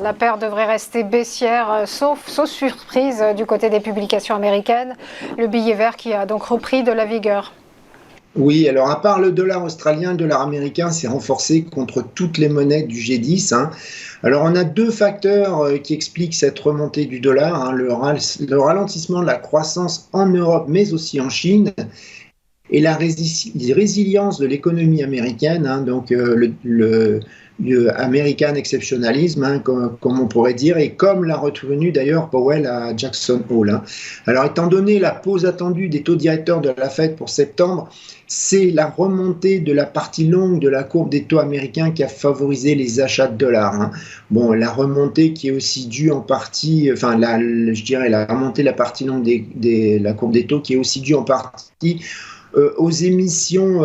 la paire devrait rester baissière, sauf surprise du côté des publications américaines. Le billet vert qui a donc repris de la vigueur. Oui, alors à part le dollar australien, le dollar américain s'est renforcé contre toutes les monnaies du G10, hein. Alors on a deux facteurs qui expliquent cette remontée du dollar, hein, le ralentissement de la croissance en Europe mais aussi en Chine et la résilience de l'économie américaine, hein, donc le American exceptionalism, hein, comme on pourrait dire, et comme l'a retenu d'ailleurs Powell à Jackson Hole, hein. Alors étant donné la pause attendue des taux directeurs de la Fed pour septembre, c'est la remontée de la partie longue de la courbe des taux américains qui a favorisé les achats de dollars, hein. Bon, la remontée qui est aussi due en partie, enfin, je dirais la remontée de la partie longue de la courbe des taux qui est aussi due en partie aux émissions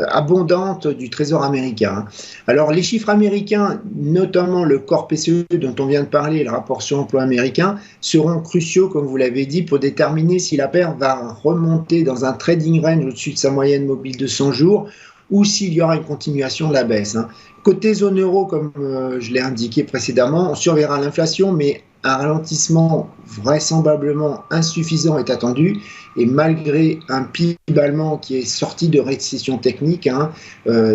abondantes du Trésor américain. Alors les chiffres américains, notamment le corps PCE dont on vient de parler, le rapport sur l'emploi américain, seront cruciaux, comme vous l'avez dit, pour déterminer si la paire va remonter dans un trading range au-dessus de sa moyenne mobile de 100 jours ou s'il y aura une continuation de la baisse, hein. Côté zone euro, comme je l'ai indiqué précédemment, on surveillera l'inflation, mais un ralentissement vraisemblablement insuffisant est attendu, et malgré un PIB allemand qui est sorti de récession technique, hein,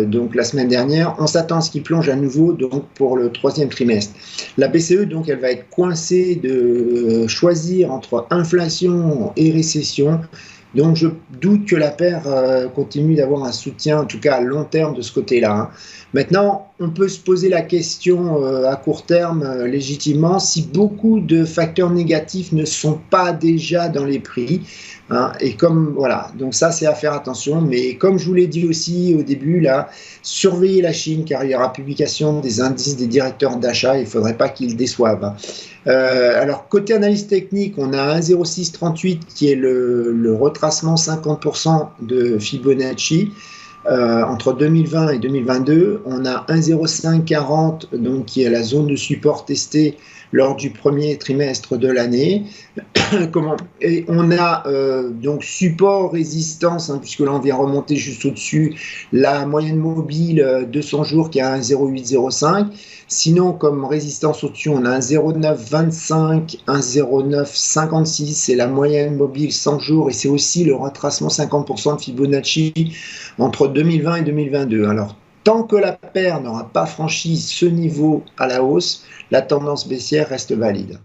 donc la semaine dernière, on s'attend à ce qu'il plonge à nouveau donc, pour le troisième trimestre. La BCE, donc, elle va être coincée de choisir entre inflation et récession. Donc je doute que la paire continue d'avoir un soutien, en tout cas à long terme, de ce côté-là, hein. Maintenant, on peut se poser la question à court terme, légitimement, si beaucoup de facteurs négatifs ne sont pas déjà dans les prix, hein, et comme, voilà, donc ça c'est à faire attention, mais comme je vous l'ai dit aussi au début, là, surveillez la Chine, car il y aura publication des indices des directeurs d'achat, il ne faudrait pas qu'ils déçoivent, hein. Alors, côté analyse technique, on a un 0,638 qui est le retracement 50% de Fibonacci entre 2020 et 2022. On a un 0,540 donc, qui est la zone de support testée lors du premier trimestre de l'année. Et on a donc support résistance, hein, puisque là on vient remonter juste au-dessus, la moyenne mobile 200 jours qui a un 0,805. Sinon, comme résistance au-dessus, on a un 0,925, un 0,956, c'est la moyenne mobile 100 jours et c'est aussi le retracement 50% de Fibonacci entre 2020 et 2022. Alors, tant que la paire n'aura pas franchi ce niveau à la hausse, la tendance baissière reste valide.